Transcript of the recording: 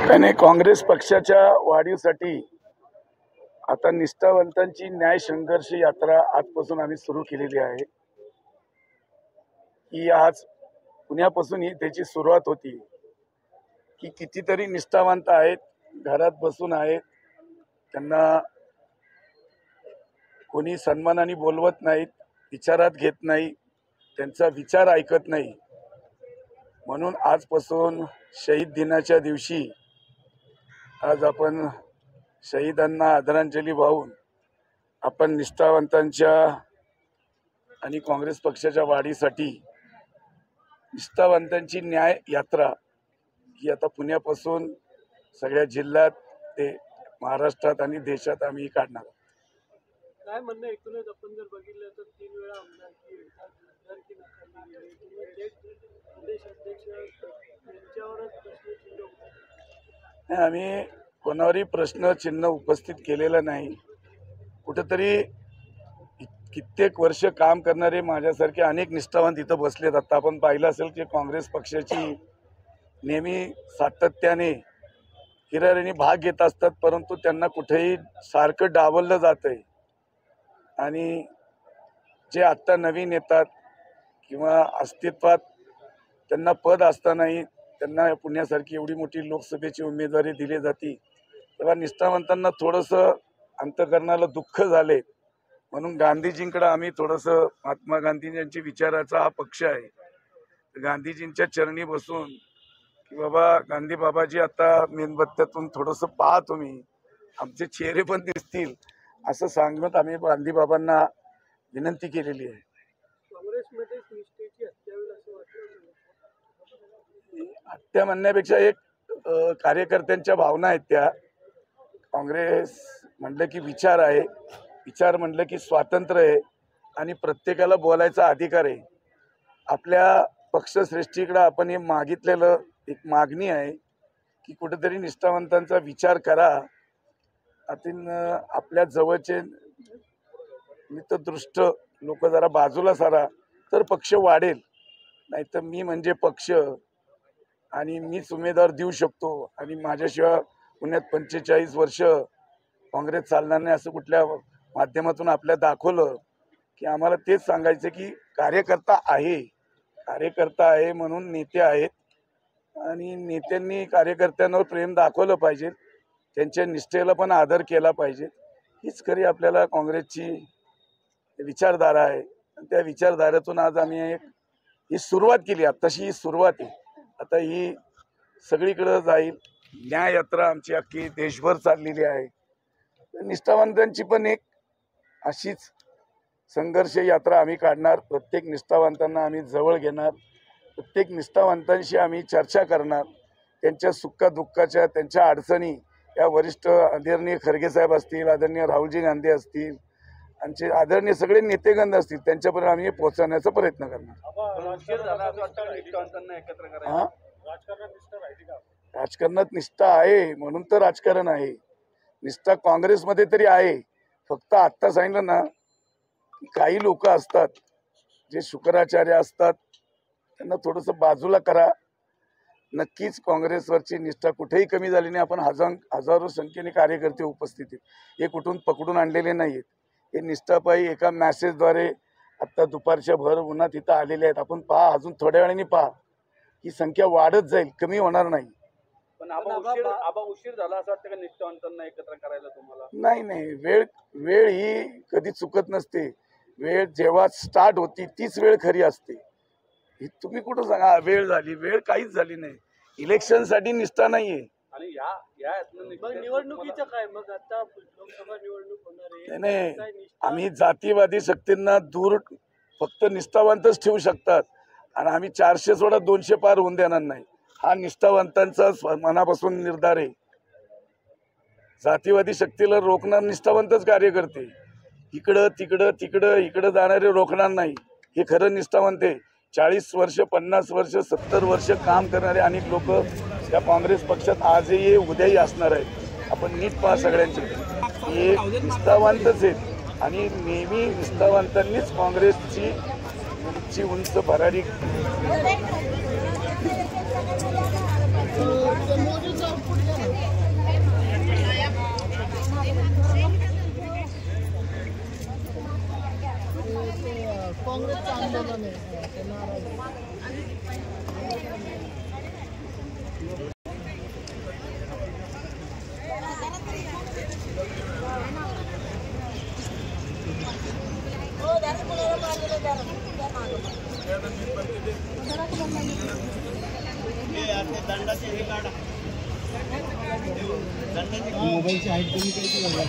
त्याने काँग्रेस पक्षाच्या वाढीसाठी आता निष्ठावंतांची न्याय संघर्ष यात्रा आजपासून आम्ही सुरू केलेली आहे। ही आज पुण्यापासून ही त्याची सुरुवात होती की कितीतरी निष्ठावंत आहेत, घरात बसून आहेत, त्यांना कोणी सन्मानाने बोलवत नाहीत, विचारात घेत नाही, त्यांचा विचार ऐकत नाही। म्हणून आजपासून शहीद दिनाच्या दिवशी आज आपण शहीदांना आदरांजली वाहून आपण निष्ठावंतांच्या आणि काँग्रेस पक्षाच्या वाढीसाठी निष्ठावंतांची न्याय यात्रा ही आता पुण्यापासून सगळ्या जिल्ह्यात ते महाराष्ट्रात आणि देशात आम्ही काढणार। काय म्हणणं एकूणच आपण जर बघितलं तर 3 वेळा आमदारकी नाकारलेली आहे, प्रदेश अध्यक्ष यांच्यावरच प्रश्नचिन्ह नाही, आम्ही कोणावरही प्रश्नचिन्ह उपस्थित केलेलं नाही। कुठेतरी कित्येक वर्ष काम करणारे माझ्यासारखे अनेक निष्ठावंत इथं बसलेत। आता आपण पाहिलं असेल की काँग्रेस पक्षाची नेहमी सातत्याने हिरारीने भाग घेत असतात, परंतु त्यांना कुठेही सारखं डावललं जातंय। आणि जे आत्ता नवीन येतात किंवा अस्तित्वात त्यांना पद असतानाही त्यांना पुण्यासारखी एवढी मोठी लोकसभेची उमेदवारी दिली जाते, तेव्हा निष्ठावंतांना थोडंसं अंतःकरणाला दुःख झाले। म्हणून गांधीजींकडे आम्ही थोडंसं, महात्मा गांधी यांच्या विचाराचा हा पक्ष आहे, गांधीजींच्या चरणी बसून की बाबा गांधी बाबाजी आता मेणबत्त्यातून थोडंसं पहा, तुम्ही आमचे चेहरे पण दिसतील असं सांगत आम्ही गांधी बाबांना विनंती केलेली आहे। काँग्रेसमध्ये निष्ठेची हत्या होईल असं वाटतं? हत्या म्हणण्यापेक्षा एक कार्यकर्त्यांच्या भावना आहेत त्या। काँग्रेस म्हटलं की विचार आहे, विचार म्हटलं की स्वातंत्र्य आहे आणि प्रत्येकाला बोलायचा अधिकार आहे। आपल्या पक्षश्रेष्ठीकडे आपण हे मागितलेलं एक मागणी आहे की कुठेतरी निष्ठावंतांचा विचार करा। आपल्या जवळचे मित्रदृष्ट लोक जरा बाजूला सारा तर पक्ष वाढेल, नाहीतर मी म्हणजे पक्ष आणि मीच उमेदवार देऊ शकतो आणि माझ्याशिवाय पुण्यात 45 वर्ष काँग्रेस चालणार नाही असं कुठल्या माध्यमातून आपल्या दाखवलं की आम्हाला तेच सांगायचं की कार्यकर्ता आहे म्हणून नेते आहेत आणि नेत्यांनी कार्यकर्त्यांवर प्रेम दाखवलं पाहिजे, त्यांच्या निष्ठेला पण आदर केला पाहिजे। हीच खरी आपल्याला काँग्रेसची विचारधारा आहे। त्या विचारधारेतून आज आम्ही ही सुरुवात केली। आताशी ही सुरुवात आहे, आता ही सगळीकडे जाईल। न्याय यात्रा आमची अख्खी देशभर चाललेली आहे। निष्ठावंतांची पण एक अशीच संघर्ष यात्रा आम्ही काढणार। प्रत्येक निष्ठावंतांना आम्ही जवळ घेणार, प्रत्येक निष्ठावंतांशी आम्ही चर्चा करणार, त्यांच्या सुखदुःखाच्या, त्यांच्या अडचणी या वरिष्ठ आदरणीय खरगे साहेब असतील, आदरणीय राहुलजी गांधी असतील, आमचे आदरणीय सगळे नेतेगण असतील, त्यांच्यापर्यंत आम्ही पोहोचवण्याचा प्रयत्न करणार। राजकारणात निष्ठा आहे म्हणून तर राजकारण आहे। निष्ठा काँग्रेसमध्ये तरी आहे, फक्त आत्ता सांगितलं ना, काही लोक असतात जे शुक्राचार्य असतात, त्यांना थोडंसं बाजूला करा। नक्कीच काँग्रेसवरची निष्ठा कुठेही कमी झाली नाही। आपण हजारो संख्येने कार्यकर्ते उपस्थित आहेत, हे कुठून पकडून आणलेले नाहीत। हे निष्ठापायी एका मेसेजद्वारे आत्ता दुपारच्या भर उन्हात इथं आलेले आहेत। आपण पहा, अजून थोड्या वेळाने पहा, ही संख्या वाढत जाईल, कमी होणार नाही। पण उशीर झाला असं वाटतं का निष्ठावंतांना एकत्र करायला तुम्हाला? नाही, वेळ ही कधी चुकत नसते। वेळ जेव्हा स्टार्ट होती तीच वेळ खरी असते। तुम्ही कुठं सांगा वेळ झाली, वेळ काहीच झाली नाही। इलेक्शनसाठी निष्ठा नाहीये। आणि या निवडणुकीचं काय मग? आता लोकसभा निवडणूक होणार आहे, नाही, आम्ही जातीवादी शक्तींना दूर फक्त निष्ठावंतच ठेवू शकतात आणि आम्ही 400 सोडा 200 पार होऊन देणार नाही। हा निष्ठावंतांचा मनापासून निर्धार आहे। जातीवादी शक्तीला रोखणार निष्ठावंतच कार्यकर्ते, इकडं जाणारे रोखणार नाही। हे खरं निष्ठावंत आहे। 40 वर्ष, 50 वर्ष, 70 वर्ष काम करणारे अनेक लोक या काँग्रेस पक्षात आजही उद्याही असणार आहेत। आपण नीट पहा, सगळ्यांचे हे निष्ठावंतच आहेत आणि नेहमी निष्ठावंतांनीच काँग्रेसची उंच भरारी काँग्रेसचं आंदोलन आहे ते नाराज मोबाईलची हाईट कमी करायची बघा.